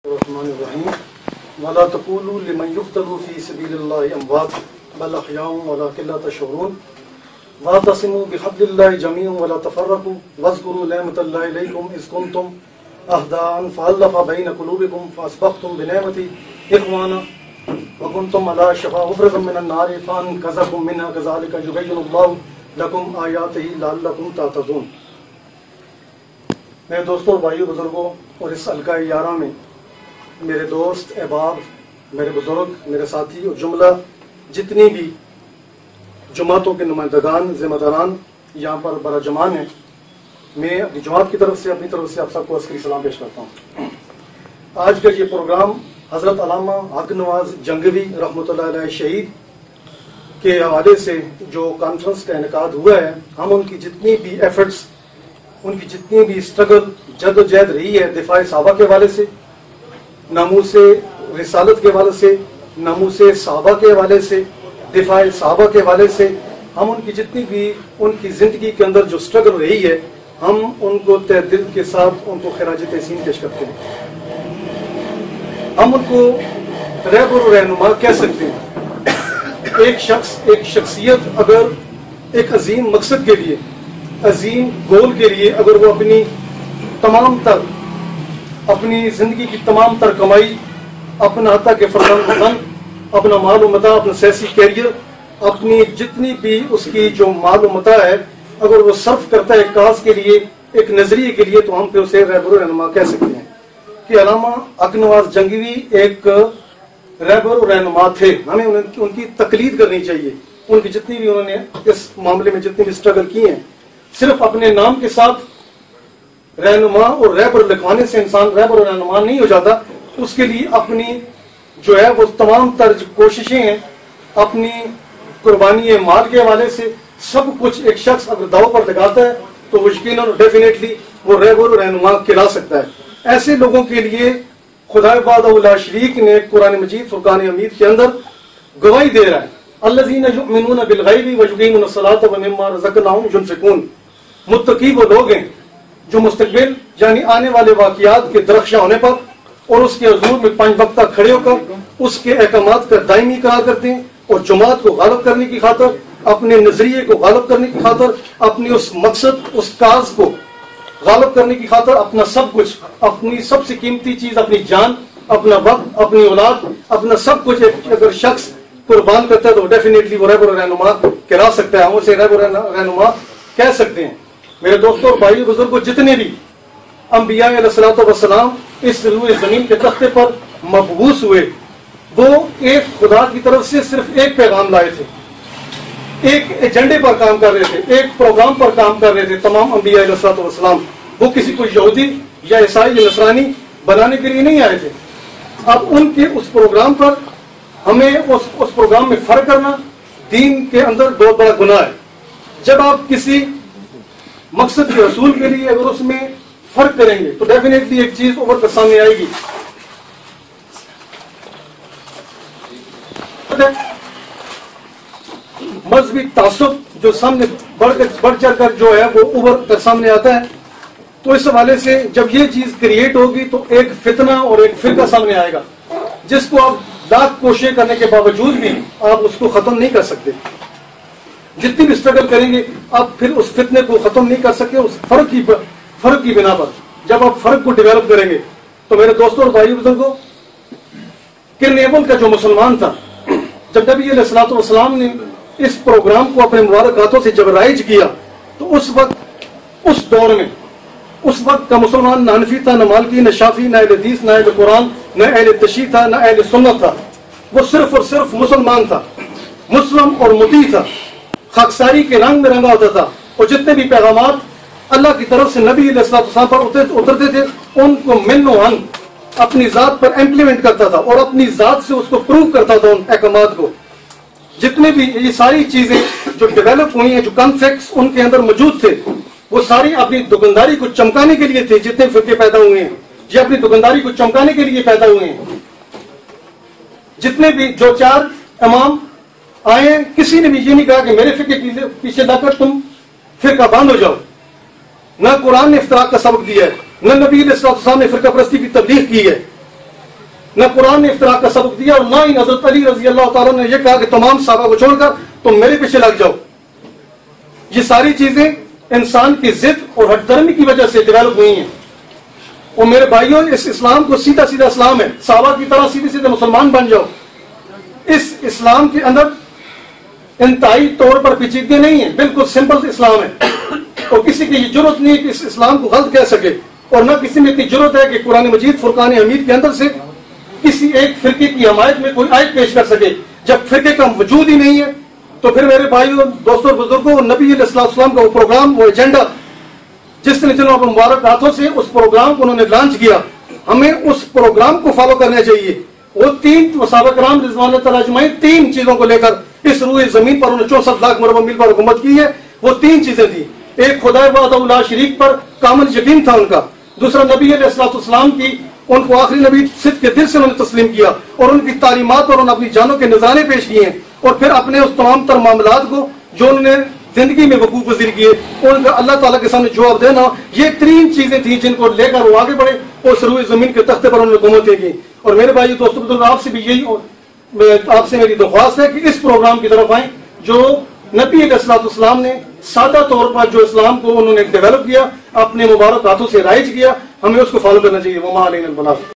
वला तक़ूलू लिमन युक़्तलू फ़ी सबीलिल्लाहि अमवात बल अहयाउन वलाकिन ला तशऊरून वातसिमू बिहब्लिल्लाहि जमीअन वला तफ़र्रक़ू वज़्कुरू निअमतल्लाहि अलैकुम इज़ कुंतुम अहदाअन फ़अल्लफ़ बैन क़ुलूबिकुम फ़अस्बहतुम बिनिअमतिही इख़्वाना व कुंतुम अला शफ़ा हुफ़्रतिन मिनन नार फ़अनक़ज़कुम मिन्हा कज़ालिका युबय्यिनुल्लाहु लकुम आयातिही लअल्लकुम तहतदून। मेरे दोस्तों, भाइयों, बुजुर्गों और इस हल्का 11 में मेरे दोस्त, अहबाब, मेरे बुजुर्ग, मेरे साथी और जुमला जितनी भी जमातों के नुमाइंदगान, जिम्मेदारान यहाँ पर बड़ा जमान है, मैं अपनी जमात की तरफ से, अपनी तरफ से आप सबको अस्करी सलाम पेश करता हूँ। आज का ये प्रोग्राम हज़रत अल्लामा हक नवाज जंगवी रहमतुल्लाह अलैह शहीद के हवाले से जो कॉन्फ्रेंस का इनेकाद हुआ है, हम उनकी जितनी भी एफर्ट्स, उनकी जितनी भी स्ट्रगल, जद्दोजहद रही है दिफाए सहाबा के हवाले से, नामूसे रिसालत के हवाले से, नामूसे सहाबा के हवाले से, दिफाए सहाबा के हवाले से, हम उनकी जितनी भी उनकी ज़िंदगी के अंदर जो स्ट्रगल रही है, हम उनको तहे दिल के साथ उनको खिराज तहसीन पेश करते हैं। हम उनको रहबर और रहनुमा कह सकते हैं। एक शख्स, एक शख्सियत अगर एक अजीम मकसद के लिए, अजीम गोल के लिए अगर वो अपनी जिंदगी की तमाम तर कमाई, अपना हत्ता के फरमान, अपना माल मता, अपना सियासी कैरियर, अपनी जितनी भी उसकी जो माल मता है, अगर वो सर्फ करता है एक काज के लिए, एक नजरिए के लिए, तो हम फिर उसे रहबर रहनुमा कह सकते हैं कि अल्लामा हक नवाज जंगवी एक रहबर और रहनुमा थे। हमें उनकी तकलीद करनी चाहिए। उनकी जितनी भी उन्होंने इस मामले में जितनी भी स्ट्रगल की है, सिर्फ अपने नाम के साथ रहनुमा और रहबर लिखवाने से इंसान रहबर और रहनुमा नहीं हो जाता। उसके लिए अपनी जो है वो तमाम तर्ज कोशिशें हैं, अपनी कुर्बानी माल के हवाले से सब कुछ एक शख्स अगर दाव पर लगाता है तो वो यकीनन और डेफिनेटली वो रहबर और रहनुमा कहला सकता है। ऐसे लोगों के लिए खुदा वादा शरीक ने कुरान मजीद फुरकान हमीद के अंदर गवाही दे रहा है, अल्लज़ीना युमिनूना बिल गैबि व युकीमूनस सलात व मिम्मा रज़क़नाहुम युनफ़िकून। मुत्तकी वो लोग हैं जो मुस्तकबिल यानी आने वाले वाक़ियात के दरख्शां होने पर और उसके हुज़ूर में 5 वक्ता खड़े होकर उसके अहकामात का दायमी करार करते हैं और जमात को गालिब करने की खातर, अपने नजरिए को गालिब करने की खातर, अपनी उस मकसद, उस काज को गालिब करने की खातर अपना सब कुछ, अपनी सबसे कीमती चीज, अपनी जान, अपना वक्त, अपनी औलाद, अपना सब कुछ अगर शख्स कुर्बान करता है तो डेफिनेटली वो रहबर रहनुमा कहला सकता है। हम उसे रहबर रहनुमा कह सकते हैं। मेरे दोस्तों और भाई बुजुर्गों, जितने भी अंबिया अलैहिस्सलातु वस्सलाम इस रूए जमीन के तख्ते पर मबूस हुए, वो एक खुदा की तरफ से सिर्फ एक पैगाम लाए थे, एक एजेंडे पर काम कर रहे थे, एक प्रोग्राम पर काम कर रहे थे। तमाम अंबिया अलैहिस्सलातु वस्सलाम वो किसी को यहूदी या ईसाई या नसरानी बनाने के लिए नहीं आए थे। अब उनके उस प्रोग्राम पर हमें उस प्रोग्राम में फर्क करना दीन के अंदर बहुत बड़ा गुनाह है। जब आप किसी मकसद के रसूल के लिए अगर उसमें फर्क करेंगे तो डेफिनेटली एक चीज उभर कर सामने आएगी। मजहबी तासुब जो सामने बढ़ चढ़ कर जो है वो उभर कर सामने आता है। तो इस हवाले से जब ये चीज क्रिएट होगी तो एक फितना और एक फिरका सामने आएगा जिसको आप लाख कोशिश करने के बावजूद भी आप उसको खत्म नहीं कर सकते। जितनी भी स्ट्रगल करेंगे आप फिर उस फितने को खत्म नहीं कर सकते। उस फर्क की बिना पर जब आप फर्क को डेवलप करेंगे तो मेरे दोस्तों और भाई बुजुर्गों, किरनेबल का जो मुसलमान था, जब नबी अलैहिस्सलातु वस्सलाम ने इस प्रोग्राम को अपने मुबारक हाथों से जब राइज किया तो उस वक्त, उस दौर में, उस वक्त का मुसलमान न हनफी था, न मालिकी, न शाफी, न अहले हदीस, न अहले कुरान, न अहले तशरीह था, न अहले सुन्नत था। वो सिर्फ और सिर्फ मुसलमान था, मुस्लिम और मुती था, खाकसारी के रंग में रंगा होता था। और जितने भी पैगामात अल्लाह की तरफ से नबी अलैहिस्सलातु वस्सलाम पर उतरते थे उनको मिन्नो अन अपनी जात पर इम्प्लीमेंट करता था और अपनी जात से उसको प्रूव करता था उन अहकामात को। जितने भी ये सारी चीजें जो डेवलप हुई हैं, जो कॉन्सेप्ट्स उनके अंदर मौजूद थे, वो सारी अपनी दुकानदारी को चमकाने के लिए थे। जितने फिरके पैदा हुए हैं ये अपनी दुकानदारी को चमकाने के लिए पैदा हुए हैं। जितने भी जो 4 इमाम आए, किसी ने भी ये नहीं कहा कि मेरे फिरके पीछे लाकर तुम फिरका बांध हो जाओ। न कुरान ने इफ्तराक का सबक दिया है, न नबी अलैहिस्सलाम ने फिरका परस्ती की तबलीग की है। न कुरान ने इफ्तरा का सबक दिया और ना ही हज़रत अली रजी अल्लाह ताला ने यह कहा कि तमाम सहाबा को छोड़कर तुम मेरे पीछे लग जाओ। ये सारी चीजें इंसान की जिद और हठधर्मी की वजह से डेवलप हुई हैं। और मेरे भाइयों, इस इस्लाम को सीधा सीधा इस्लाम है, सहाबा की तरह सीधे सीधे मुसलमान बन जाओ। इस इस्लाम के अंदर इंतहाई तौर पर पेचीदगी नहीं है, बिल्कुल सिंपल इस्लाम है। और किसी की जरूरत नहीं है कि इस इस्लाम को गलत कह सके, और न किसी में इतनी जरूरत है कि कुरान मजीद फुरकान हमीद के अंदर से किसी एक फिरके की हमायत में कोई आयत पेश कर सके। जब फिरके का वजूद ही नहीं है तो फिर मेरे भाइयों, दोस्तों, बुजुर्गों, नबी अलैहिस्सलाम का वो प्रोग्राम, वो एजेंडा जिसने चलो अपने मुबारक हाथों से उस प्रोग्राम को उन्होंने लॉन्च किया, हमें उस प्रोग्राम को फॉलो करना चाहिए। वो तीन सहाबा किराम रिज़वानुल्लाह तआला अजमईन तीन चीजों को लेकर इस रूए जमीन पर उन्होंने 64 लाख मुरब्बा मील पर हुकूमत की है। वो तीन चीजें थी, एक खुदा वहदहू ला शरीक पर कामिल यकीन था उनका, दूसरा नबी अलैहिस्सलाम की उनको आखिरी नबी सिद्क के दिल से उन्होंने तस्लीम किया और उनकी तालीमात और उन्होंने अपनी जानों के नजराने पेश किए हैं, और फिर अपने उस तमाम तर मामलात को जो उन्होंने जिंदगी में वकूफ वजीर किए उनका अल्लाह ताला के सामने जवाब देना। ये तीन चीजें थी जिनको लेकर वो आगे बढ़े और सरूए जमीन के तख्ते पर उन्होंने हुकूमत की। और मेरे भाई दोस्तों बुजुर्ग, आपसे भी यही आपसे मेरी दरख्वास्त है कि इस प्रोग्राम की तरफ आए जो नबी अलैहिस्सलाम ने सादा तौर पर जो इस्लाम को उन्होंने डेवलप किया, अपने मुबारक हाथों से राइज किया, हमें उसको फॉलो करना चाहिए। वो